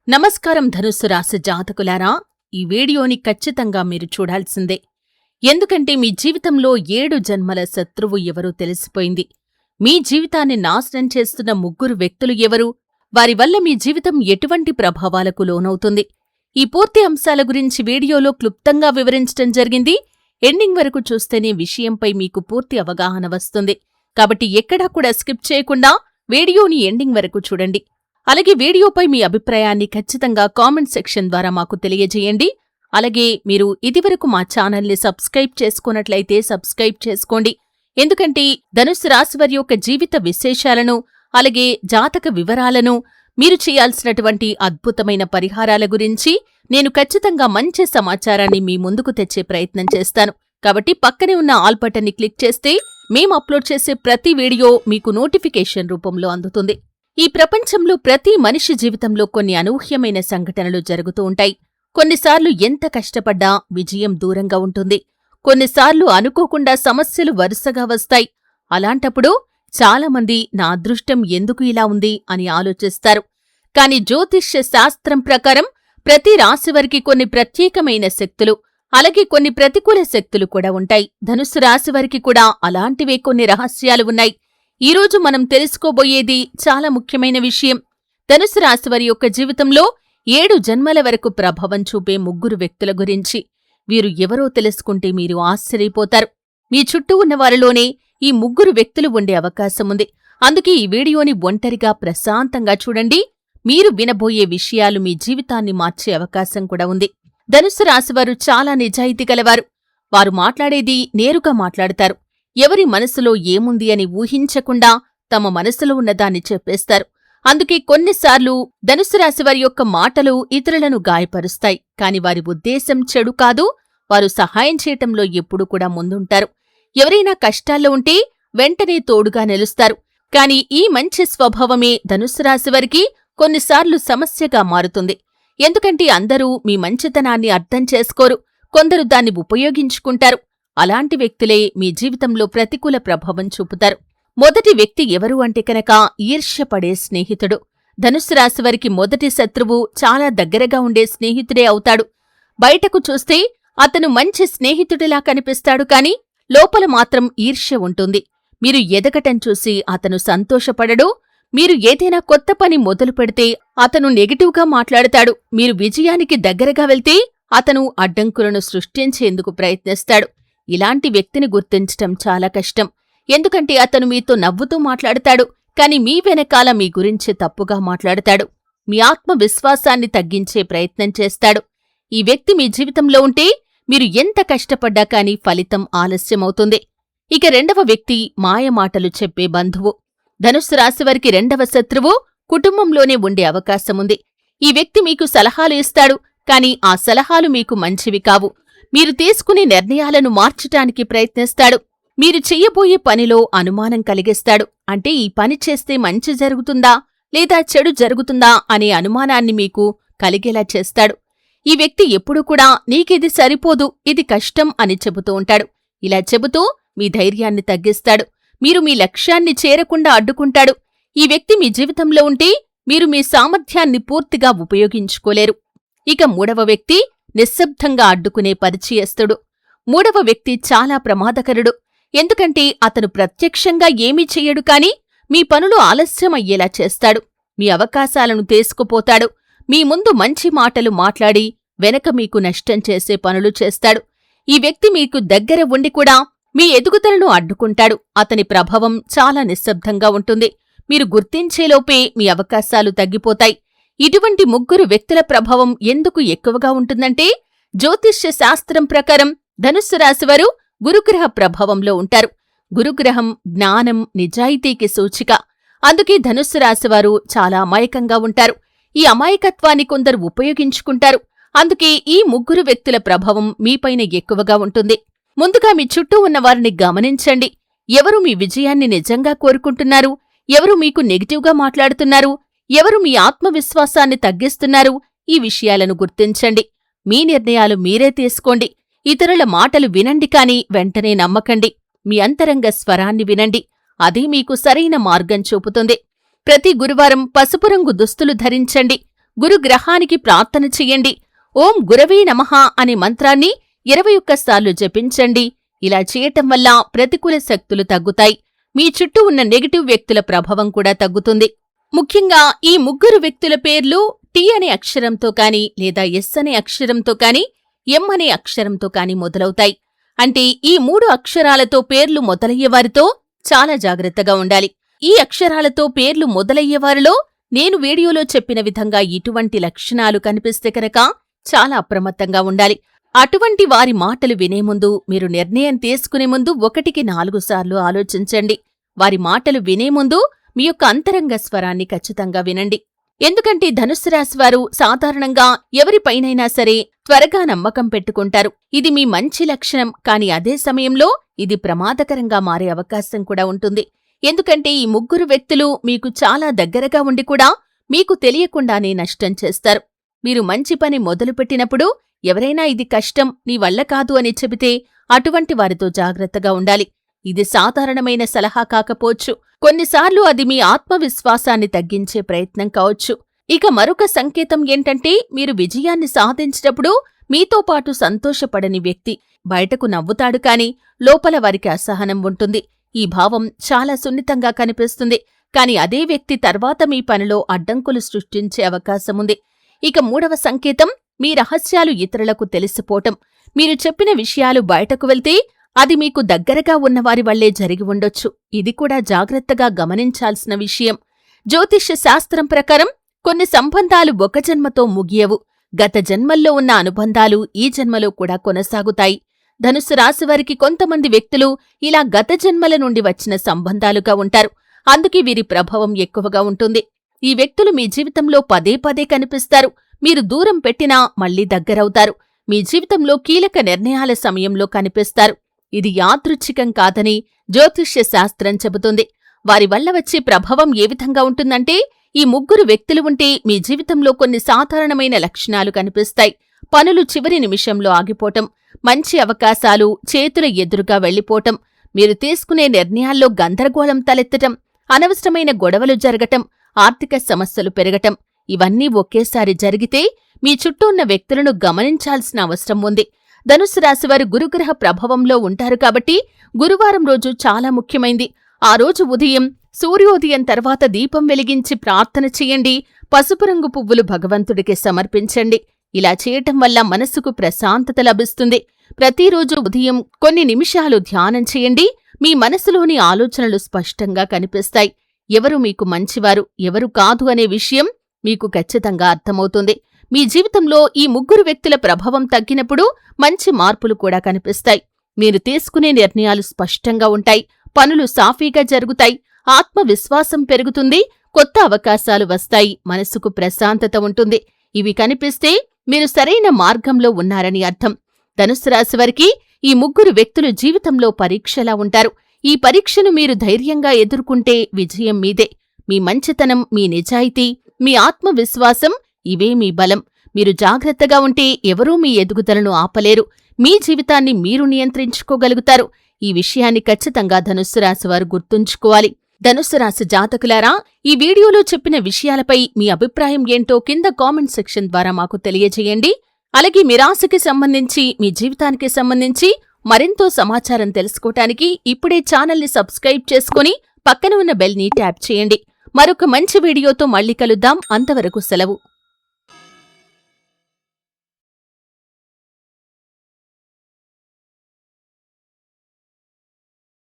నమస్కారం ధనుస్సు రాశి జాతకులారా, ఈ వీడియోని ఖచ్చితంగా మీరు చూడాల్సిందే. ఎందుకంటే మీ జీవితంలో 7 జన్మల శత్రువు ఎవరో తెలిసిపోయింది. మీ జీవితాన్ని నాశనం చేస్తున్న ముగ్గురు వ్యక్తులు ఎవరు? వారి వల్ల మీ జీవితం ఎటువంటి ప్రభావాలకు లోనవుతుంది? ఈ పూర్తి అంశాల గురించి వీడియోలో క్లుప్తంగా వివరించటం జరిగింది. ఎండింగ్ వరకు చూస్తేనే విషయంపై మీకు పూర్తి అవగాహన వస్తుంది. కాబట్టి ఎక్కడా కూడా స్కిప్ చేయకుండా వీడియోని ఎండింగ్ వరకు చూడండి. అలాగే వీడియోపై మీ అభిప్రాయాన్ని ఖచ్చితంగా కామెంట్ సెక్షన్ ద్వారా మాకు తెలియజేయండి. అలాగే మీరు ఇదివరకు మా ఛానల్ని సబ్స్క్రైబ్ చేసుకున్నట్లయితే సబ్స్క్రైబ్ చేసుకోండి. ఎందుకంటే ధనుస్సు రాశి వారి యొక్క జీవిత విశేషాలను, అలాగే జాతక వివరాలను, మీరు చేయాల్సినటువంటి అద్భుతమైన పరిహారాల గురించి నేను ఖచ్చితంగా మంచి సమాచారాన్ని మీ ముందుకు తెచ్చే ప్రయత్నం చేస్తాను. కాబట్టి పక్కనే ఉన్న ఆల్ బటన్ని క్లిక్ చేస్తే మేము అప్లోడ్ చేసే ప్రతి వీడియో మీకు నోటిఫికేషన్ రూపంలో అందుతుంది. ఈ ప్రపంచంలో ప్రతి మనిషి జీవితంలో కొన్ని అనూహ్యమైన సంఘటనలు జరుగుతూ ఉంటాయి. కొన్నిసార్లు ఎంత కష్టపడ్డా విజయం దూరంగా ఉంటుంది. కొన్నిసార్లు అనుకోకుండా సమస్యలు వరుసగా వస్తాయి. అలాంటప్పుడు చాలామంది నా అదృష్టం ఎందుకు ఇలా ఉంది అని ఆలోచిస్తారు. కాని జ్యోతిష్య శాస్త్రం ప్రకారం ప్రతి రాశివారికి కొన్ని ప్రత్యేకమైన శక్తులు, అలాగే కొన్ని ప్రతికూల శక్తులు కూడా ఉంటాయి. ధనుస్సు రాశివారికి కూడా అలాంటివే కొన్ని రహస్యాలు ఉన్నాయి. ఈరోజు మనం తెలుసుకోబోయేది చాలా ముఖ్యమైన విషయం. ధనుసు రాశివారి యొక్క జీవితంలో 7 జన్మల వరకు ప్రభావం చూపే ముగ్గురు వ్యక్తుల గురించి. వీరు ఎవరో తెలుసుకుంటే మీరు ఆశ్చర్యపోతారు. మీ చుట్టూ ఉన్న వారిలోనే ఈ ముగ్గురు వ్యక్తులు ఉండే అవకాశముంది. అందుకే ఈ వీడియోని ఒంటరిగా ప్రశాంతంగా చూడండి. మీరు వినబోయే విషయాలు మీ జీవితాన్ని మార్చే అవకాశం కూడా ఉంది. ధనుస్సు రాశివారు చాలా నిజాయితీ గలవారు. వారు మాట్లాడేది నేరుగా మాట్లాడతారు. ఎవరి మనసులో ఏముంది అని ఊహించకుండా తమ మనసులో ఉన్నదాన్ని చెప్పేస్తారు. అందుకే కొన్నిసార్లు ధనుస్సు రాశివారి యొక్క మాటలు ఇతరులను గాయపరుస్తాయి. కాని వారి ఉద్దేశం చెడు కాదు. వారు సహాయం చేయటంలో ఎప్పుడూ కూడా ముందుంటారు. ఎవరైనా కష్టాల్లో ఉంటే వెంటనే తోడుగా నిలుస్తారు. కాని ఈ మంచి స్వభావమే ధనుస్సు రాశివారికి కొన్నిసార్లు సమస్యగా మారుతుంది. ఎందుకంటే అందరూ మీ మంచితనాన్ని అర్థం చేసుకోరు. కొందరు దాన్ని ఉపయోగించుకుంటారు. అలాంటి వ్యక్తులే మీ జీవితంలో ప్రతికూల ప్రభావం చూపుతారు. మొదటి వ్యక్తి ఎవరు అంటే కనుక ఈర్ష్యపడే స్నేహితుడు. ధనుస్సు రాశివారికి మొదటి శత్రువు చాలా దగ్గరగా ఉండే స్నేహితుడే అవుతాడు. బయటకు చూస్తే అతను మంచి స్నేహితుడిలా కనిపిస్తాడు, కాని లోపల మాత్రం ఈర్ష్య ఉంటుంది. మీరు ఎదగటం చూసి అతను సంతోషపడడు. మీరు ఏదైనా కొత్త పని మొదలు పెడితే అతను నెగటివ్గా మాట్లాడతాడు. మీరు విజయానికి దగ్గరగా వెళ్తే అతను అడ్డంకులను సృష్టించేందుకు ప్రయత్నిస్తాడు. ఇలాంటి వ్యక్తిని గుర్తించటం చాలా కష్టం. ఎందుకంటే అతను మీతో నవ్వుతూ మాట్లాడతాడు, కాని మీ వెనకాల మీ గురించి తప్పుగా మాట్లాడతాడు. మీ ఆత్మవిశ్వాసాన్ని తగ్గించే ప్రయత్నం చేస్తాడు. ఈ వ్యక్తి మీ జీవితంలో ఉంటే మీరు ఎంత కష్టపడ్డా కాని ఫలితం ఆలస్యమవుతుంది. ఇక రెండవ వ్యక్తి మాయమాటలు చెప్పే బంధువు. ధనుస్సు రాశివారికి రెండవ శత్రువు కుటుంబంలోనే ఉండే అవకాశముంది. ఈ వ్యక్తి మీకు సలహాలు ఇస్తాడు, కాని ఆ సలహాలు మీకు మంచివి కావు. మీరు తీసుకునే నిర్ణయాలను మార్చటానికి ప్రయత్నిస్తాడు. మీరు చెయ్యబోయే పనిలో అనుమానం కలిగిస్తాడు. అంటే ఈ పని చేస్తే మంచి జరుగుతుందా లేదా చెడు జరుగుతుందా అనే అనుమానాన్ని మీకు కలిగేలా చేస్తాడు. ఈ వ్యక్తి ఎప్పుడూ కూడా నీకిది సరిపోదు, ఇది కష్టం అని చెబుతూ ఉంటాడు. ఇలా చెబుతూ మీ ధైర్యాన్ని తగ్గిస్తాడు. మీరు మీ లక్ష్యాన్ని చేరకుండా అడ్డుకుంటాడు. ఈ వ్యక్తి మీ జీవితంలో ఉంటే మీరు మీ సామర్థ్యాన్ని పూర్తిగా ఉపయోగించుకోలేరు. ఇక మూడవ వ్యక్తి నిశ్శబ్దంగా అడ్డుకునే పరిచయస్తుడు. మూడవ వ్యక్తి చాలా ప్రమాదకరుడు. ఎందుకంటే అతను ప్రత్యక్షంగా ఏమీ చెయ్యడు, కాని మీ పనులు ఆలస్యమయ్యేలా చేస్తాడు. మీ అవకాశాలను తీసుకుపోతాడు. మీ ముందు మంచి మాటలు మాట్లాడి వెనక మీకు నష్టం చేసే పనులు చేస్తాడు. ఈ వ్యక్తి మీకు దగ్గర ఉండి కూడా మీ ఎదుగుదలను అడ్డుకుంటాడు. అతని ప్రభావం చాలా నిశ్శబ్దంగా ఉంటుంది. మీరు గుర్తించేలోపే మీ అవకాశాలు తగ్గిపోతాయి. ఇటువంటి ముగ్గురు వ్యక్తుల ప్రభావం ఎందుకు ఎక్కువగా ఉంటుందంటే జ్యోతిష్య శాస్త్రం ప్రకారం ధనుస్సు రాశివారు గురుగ్రహ ప్రభావంలో ఉంటారు. గురుగ్రహం జ్ఞానం, నిజాయితీకి సూచిక. అందుకే ధనుస్సు రాశివారు చాలా అమాయకంగా ఉంటారు. ఈ అమాయకత్వాన్ని కొందరు ఉపయోగించుకుంటారు. అందుకే ఈ ముగ్గురు వ్యక్తుల ప్రభావం మీపైన ఎక్కువగా ఉంటుంది. ముందుగా మీ చుట్టూ ఉన్నవారిని గమనించండి. ఎవరు మీ విజయాన్ని నిజంగా కోరుకుంటున్నారు? ఎవరు మీకు నెగిటివ్గా మాట్లాడుతున్నారు? ఎవరు మీ ఆత్మవిశ్వాసాన్ని తగ్గిస్తున్నారు? ఈ విషయాలను గుర్తించండి. మీ నిర్ణయాలు మీరే తీసుకోండి. ఇతరుల మాటలు వినండి, కాని వెంటనే నమ్మకండి. మీ అంతరంగ స్వరాన్ని వినండి. అది మీకు సరైన మార్గం చూపుతుంది. ప్రతి గురువారం పసుపు రంగు దుస్తులు ధరించండి. గురుగ్రహానికి ప్రార్థన చెయ్యండి. ఓం గురవే నమః అనే మంత్రాన్ని 21 సార్లు జపించండి. ఇలా చేయటం వల్ల ప్రతికూల శక్తులు తగ్గుతాయి. మీ చుట్టూ ఉన్న నెగటివ్ వ్యక్తుల ప్రభావం కూడా తగ్గుతుంది. ముఖ్యంగా ఈ ముగ్గురు వ్యక్తుల పేర్లు టి అనే అక్షరంతో కాని లేదా ఎస్ అనే అక్షరంతో కాని ఎం అనే అక్షరంతో కాని మొదలవుతాయి. అంటే ఈ 3 అక్షరాలతో పేర్లు మొదలయ్యేవారితో చాలా జాగ్రత్తగా ఉండాలి. ఈ అక్షరాలతో పేర్లు మొదలయ్యేవారిలో నేను వీడియోలో చెప్పిన విధంగా ఇటువంటి లక్షణాలు కనిపిస్తే కనుక చాలా అప్రమత్తంగా ఉండాలి. అటువంటి వారి మాటలు వినే ముందు మీరు నిర్ణయం తీసుకునే ముందు 1కి 4 సార్లు ఆలోచించండి. వారి మాటలు వినే ముందు మీ యొక్క అంతరంగ స్వరాన్ని ఖచ్చితంగా వినండి. ఎందుకంటే ధనుస్సు రాశివారు సాధారణంగా ఎవరిపైనైనా సరే త్వరగా నమ్మకం పెట్టుకుంటారు. ఇది మీ మంచి లక్షణం. కాని అదే సమయంలో ఇది ప్రమాదకరంగా మారే అవకాశం కూడా ఉంటుంది. ఎందుకంటే ఈ ముగ్గురు వ్యక్తులు మీకు చాలా దగ్గరగా ఉండి కూడా మీకు తెలియకుండానే నష్టం చేస్తారు. మీరు మంచి పని మొదలుపెట్టినప్పుడు ఎవరైనా ఇది కష్టం, నీ వల్ల కాదు అని చెబితే అటువంటి వారితో జాగ్రత్తగా ఉండాలి. ఇది సాధారణమైన సలహా కాకపోవచ్చు. కొన్నిసార్లు అది మీ ఆత్మవిశ్వాసాన్ని తగ్గించే ప్రయత్నం కావచ్చు. ఇక మరొక సంకేతం ఏంటంటే మీరు విజయాన్ని సాధించినప్పుడు మీతో పాటు సంతోషపడని వ్యక్తి బయటకు నవ్వుతాడు కాని లోపల వారికి అసహనం ఉంటుంది. ఈ భావం చాలా సున్నితంగా కనిపిస్తుంది. కాని అదే వ్యక్తి తర్వాత మీ పనిలో అడ్డంకులు సృష్టించే అవకాశముంది. ఇక 3వ సంకేతం మీ రహస్యాలు ఇతరులకు తెలిసిపోవటం. మీరు చెప్పిన విషయాలు బయటకు వెళ్తే అది మీకు దగ్గరగా ఉన్నవారి వల్లే జరిగి ఉండొచ్చు. ఇది కూడా జాగ్రత్తగా గమనించాల్సిన విషయం. జ్యోతిష్య శాస్త్రం ప్రకారం కొన్ని సంబంధాలు ఒక జన్మతో ముగియవు. గత జన్మల్లో ఉన్న అనుబంధాలు ఈ జన్మలో కూడా కొనసాగుతాయి. ధనుస్సు రాశివారికి కొంతమంది వ్యక్తులు ఇలా గత జన్మల నుండి వచ్చిన సంబంధాలుగా ఉంటారు. అందుకే వీరి ప్రభావం ఎక్కువగా ఉంటుంది. ఈ వ్యక్తులు మీ జీవితంలో పదే పదే కనిపిస్తారు. మీరు దూరం పెట్టినా మళ్లీ దగ్గరవుతారు. మీ జీవితంలో కీలక నిర్ణయాల సమయంలో కనిపిస్తారు. ఇది యాదృచ్ఛికం కాదని జ్యోతిష్య శాస్త్రం చెబుతుంది. వారి వల్ల వచ్చే ప్రభావం ఏ విధంగా ఉంటుందంటే ఈ ముగ్గురు వ్యక్తులు ఉంటే మీ జీవితంలో కొన్ని సాధారణమైన లక్షణాలు కనిపిస్తాయి. పనులు చివరి నిమిషంలో ఆగిపోవటం, మంచి అవకాశాలు చేతుల ఎదురుగా వెళ్లిపోవటం, మీరు తీసుకునే నిర్ణయాల్లో గందరగోళం తలెత్తటం, అనవసరమైన గొడవలు జరగటం, ఆర్థిక సమస్యలు పెరగటం ఇవన్నీ ఒకేసారి జరిగితే మీ చుట్టూ ఉన్న వ్యక్తులను గమనించాల్సిన అవసరం ఉంది. ధనుస్సు రాశివారు గురుగ్రహ ప్రభావంలో ఉంటారు కాబట్టి గురువారం రోజు చాలా ముఖ్యమైంది. ఆ రోజు ఉదయం సూర్యోదయం తర్వాత దీపం వెలిగించి ప్రార్థన చెయ్యండి. పసుపు రంగు పువ్వులు భగవంతుడికి సమర్పించండి. ఇలా చేయటం వల్ల మనసుకు ప్రశాంతత లభిస్తుంది. ప్రతిరోజు ఉదయం కొన్ని నిమిషాలు ధ్యానం చేయండి. మీ మనసులోని ఆలోచనలు స్పష్టంగా కనిపిస్తాయి. ఎవరు మీకు మంచివారు, ఎవరు కాదు అనే విషయం మీకు ఖచ్చితంగా అర్థమవుతుంది. మీ జీవితంలో ఈ ముగ్గురు వ్యక్తుల ప్రభావం తగ్గినప్పుడు మంచి మార్పులు కూడా కనిపిస్తాయి. మీరు తీసుకునే నిర్ణయాలు స్పష్టంగా ఉంటాయి. పనులు సాఫీగా జరుగుతాయి. ఆత్మవిశ్వాసం పెరుగుతుంది. కొత్త అవకాశాలు వస్తాయి. మనసుకు ప్రశాంతత ఉంటుంది. ఇవి కనిపిస్తే మీరు సరైన మార్గంలో ఉన్నారని అర్థం. ధనుస్సు రాశివారికి ఈ ముగ్గురు వ్యక్తులు జీవితంలో పరీక్షలా ఉంటారు. ఈ పరీక్షను మీరు ధైర్యంగా ఎదుర్కొంటే విజయం మీదే. మీ మంచితనం, మీ నిజాయితీ, మీ ఆత్మవిశ్వాసం ఇవే మీ బలం. మీరు జాగ్రత్తగా ఉంటే ఎవరూ మీ ఎదుగుదలను ఆపలేరు. మీ జీవితాన్ని మీరు నియంత్రించుకోగలుగుతారు. ఈ విషయాన్ని ఖచ్చితంగా ధనుస్సు రాశివారు గుర్తుంచుకోవాలి. ధనుస్సు రాశి జాతకులారా, ఈ వీడియోలో చెప్పిన విషయాలపై మీ అభిప్రాయం ఏంటో కింద కామెంట్ సెక్షన్ ద్వారా మాకు తెలియజేయండి. అలాగే మీ రాశికి సంబంధించి, మీ జీవితానికి సంబంధించి మరెంతో సమాచారం తెలుసుకోవటానికి ఇప్పుడే ఛానల్ని సబ్స్క్రైబ్ చేసుకుని పక్కన ఉన్న బెల్ని ట్యాప్ చేయండి. మరొక మంచి వీడియోతో మళ్ళీ కలుద్దాం. అంతవరకు సెలవు.